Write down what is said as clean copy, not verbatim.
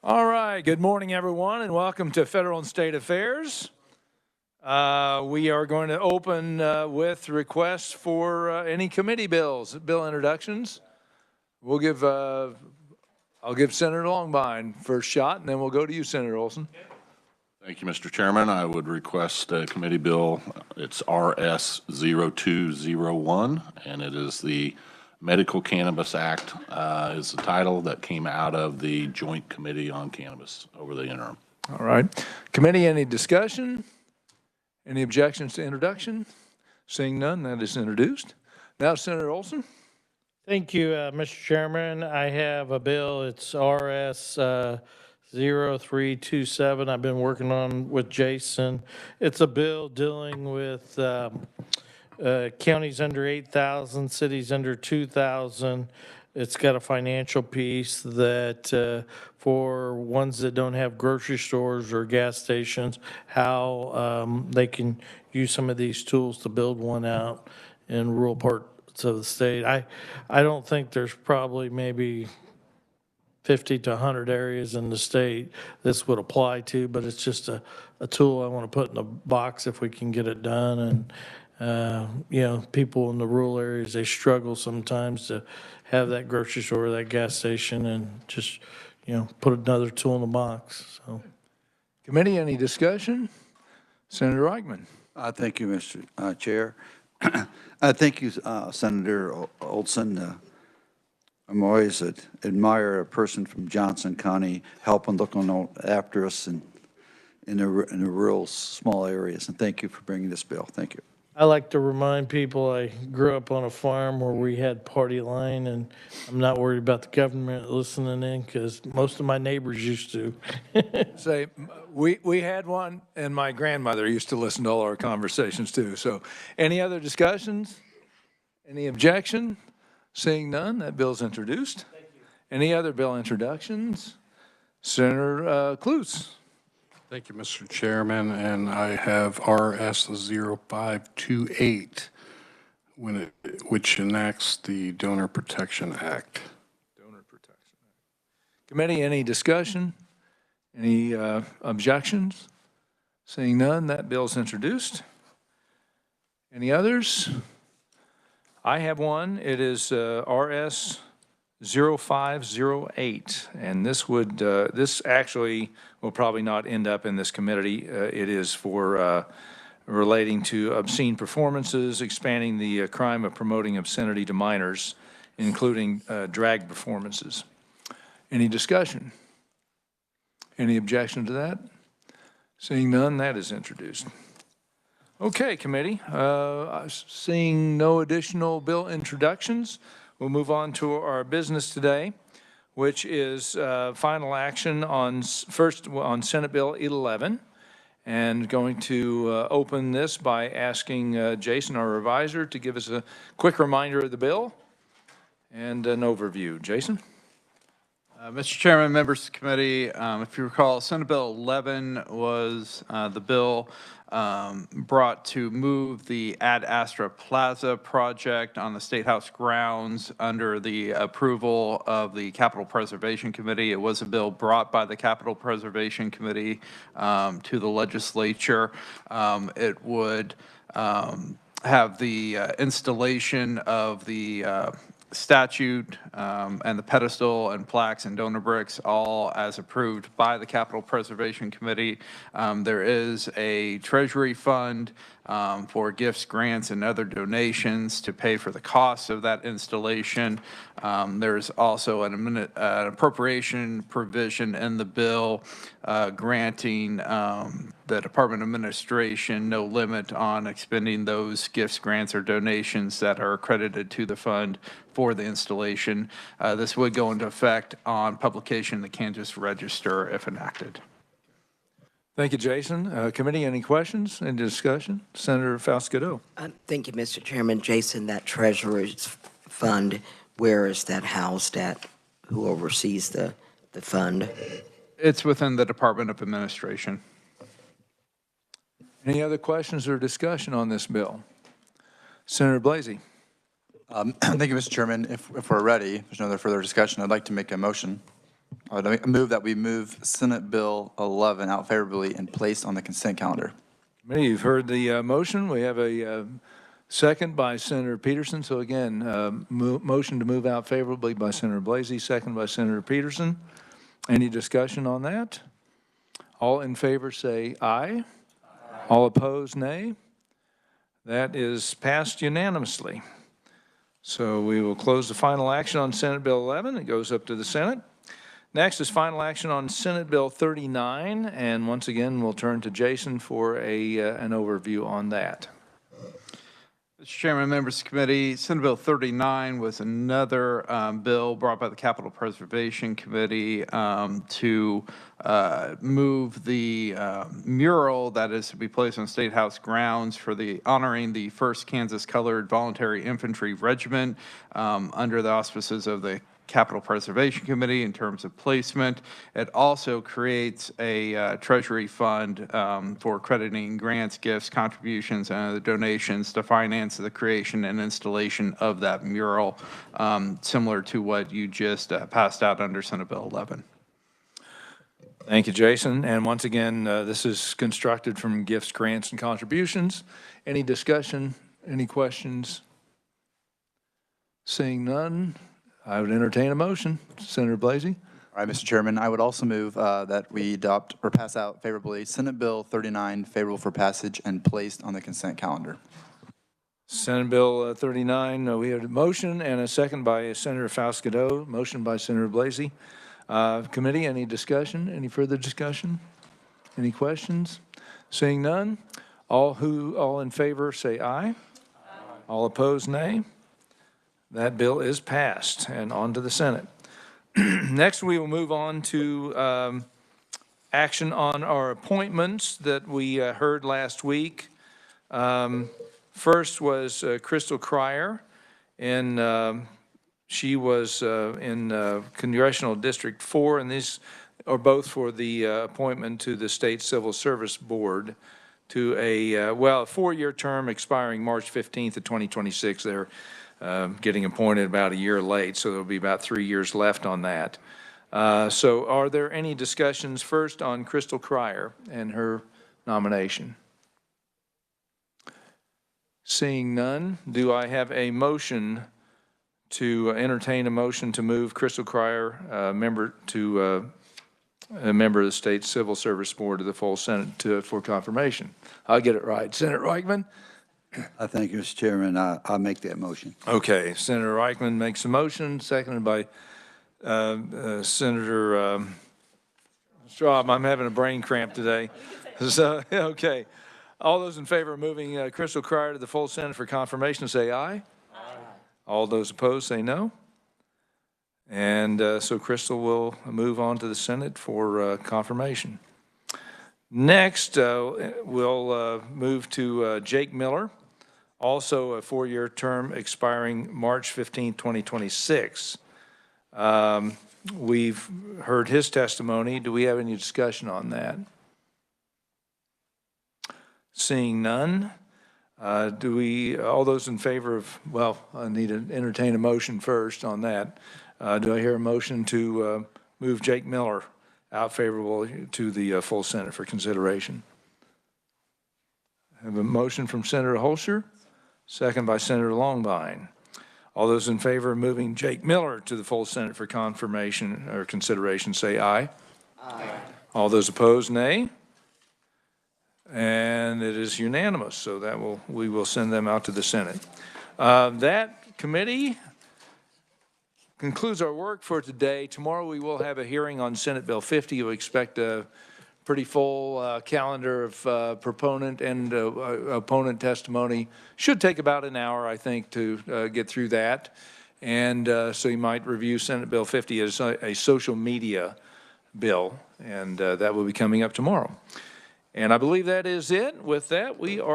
All right, good morning, everyone, and welcome to Federal and State Affairs. We are going to open with requests for any committee bill introductions. I'll give Senator Longbine first shot, and then we'll go to you, Senator Olson. Thank you, Mr. Chairman. I would request a committee bill. It's RS 0201, and it is the Medical Cannabis Act is the title that came out of the Joint Committee on Cannabis over the interim. All right. Committee, any discussion? Any objections to introduction? Seeing none, that is introduced. Now, Senator Olson. Thank you, Mr. Chairman. I have a bill. It's RS 0327. I've been working on with Jason. It's a bill dealing with counties under 8,000, cities under 2,000. It's got a financial piece that for ones that don't have grocery stores or gas stations, how they can use some of these tools to build one out in rural parts of the state. I don't think there's probably maybe 50 to 100 areas in the state this would apply to, but it's just a tool I want to put in a box if we can get it done. And you know, people in the rural areas, they struggle sometimes to have that grocery store or that gas station, and just, you know, put another tool in the box. So, Committee, any discussion? Senator Reichman. Thank you, Mr. Chair. Thank you, Senator Olson. I'm always admire a person from Johnson County helping, looking after us in the rural, small areas. And thank you for bringing this bill. Thank you. I like to remind people I grew up on a farm where we had party line, and I'm not worried about the government listening in because most of my neighbors used to. Say, we had one, and my grandmother used to listen to all our conversations too. So any other discussions? Any objection? Seeing none, that bill's introduced. Thank you. Any other bill introductions? Senator Klutz. Thank you, Mr. Chairman, and I have RS 0528, which enacts the Donor Protection Act. Donor Protection Act. Committee, any discussion? Any objections? Seeing none, that bill's introduced. Any others? I have one. It is RS 0508, and this actually will probably not end up in this committee. It is for relating to obscene performances, expanding the crime of promoting obscenity to minors, including drag performances. Any discussion? Any objection to that? Seeing none, that is introduced. Okay, committee. Seeing no additional bill introductions, we'll move on to our business today, which is final action on Senate Bill 11. And going to open this by asking Jason, our reviser, to give us a quick reminder of the bill and an overview. Jason? Mr. Chairman, members of the committee, if you recall, Senate Bill 11 was the bill brought to move the Ad Astra Plaza project on the State House grounds under the approval of the Capital Preservation Committee. It was a bill brought by the Capital Preservation Committee to the legislature. It would have the installation of the statute and the pedestal and plaques and donor bricks all as approved by the Capital Preservation Committee. There is a treasury fund for gifts, grants, and other donations to pay for the costs of that installation. There's also an appropriation provision in the bill granting the Department of Administration no limit on expending those gifts, grants, or donations that are accredited to the fund for the installation. This would go into effect on publication in the Kansas Register if enacted. Thank you, Jason. Committee, any questions, any discussion? Senator Faust-Godot. Thank you, Mr. Chairman. Jason, that Treasurer's Fund, where is that housed at? Who oversees the fund? It's within the Department of Administration. Any other questions or discussion on this bill? Senator Blasey. Thank you, Mr. Chairman. If we're ready, there's no other further discussion. I'd like to make a motion. I would move that we move Senate Bill 11 out favorably and placed on the consent calendar. Committee, you've heard the motion. We have a second by Senator Peterson. So again, motion to move out favorably by Senator Blasey, second by Senator Peterson. Any discussion on that? All in favor say aye. All opposed, nay. That is passed unanimously. So we will close the final action on Senate Bill 11. It goes up to the Senate. Next is final action on Senate Bill 39, and once again, we'll turn to Jason for an overview on that. Mr. Chairman, members of the committee, Senate Bill 39 was another bill brought by the Capital Preservation Committee to move the mural that is to be placed on State House grounds for the honoring the 1st Kansas Colored Voluntary Infantry Regiment under the auspices of the Capital Preservation Committee in terms of placement. It also creates a treasury fund for crediting grants, gifts, contributions, and other donations to finance the creation and installation of that mural, similar to what you just passed out under Senate Bill 11. Thank you, Jason. And once again, this is constructed from gifts, grants, and contributions. Any discussion? Any questions? Seeing none, I would entertain a motion. Senator Blasey. All right, Mr. Chairman, I would also move that we adopt or pass out favorably Senate Bill 39, favorable for passage and placed on the consent calendar. Senate Bill 39, we have a motion and a second by Senator Faust-Godot, motion by Senator Blasey. Committee, any discussion? Any further discussion? Any questions? Seeing none, all in favor say aye. Aye. All opposed, nay. That bill is passed and on to the Senate. Next, we will move on to action on our appointments that we heard last week. First was Crystal Cryer, and she was in Congressional District 4, and these are both for the appointment to the State Civil Service Board to a 4-year term expiring March 15th of 2026. They're getting appointed about a year late, so there'll be about 3 years left on that. So are there any discussions first on Crystal Cryer and her nomination? Seeing none, do I have a motion to entertain a motion to move Crystal Cryer, a member of the State Civil Service Board, to the full Senate for confirmation? I'll get it right. Senator Reichman? Thank you, Mr. Chairman. I'll make that motion. Okay, Senator Reichman makes a motion, seconded by Senator Straub. I'm having a brain cramp today. So, okay. All those in favor of moving Crystal Cryer to the full Senate for confirmation say aye. Aye. All those opposed say no. And so Crystal will move on to the Senate for confirmation. Next, we'll move to Jake Miller, also a 4-year term expiring March 15, 2026. We've heard his testimony. Do we have any discussion on that? Seeing none, all those in favor of, I need to entertain a motion first on that. Do I hear a motion to move Jake Miller out favorable to the full Senate for consideration? I have a motion from Senator Holscher, second by Senator Longbine. All those in favor of moving Jake Miller to the full Senate for confirmation or consideration say aye. Aye. All those opposed, nay. And it is unanimous, so we will send them out to the Senate. That committee concludes our work for today. Tomorrow we will have a hearing on Senate Bill 50. We expect a pretty full calendar of proponent and opponent testimony. Should take about an hour, I think, to get through that. And so you might review Senate Bill 50 as a social media bill, and that will be coming up tomorrow. And I believe that is it. With that, we are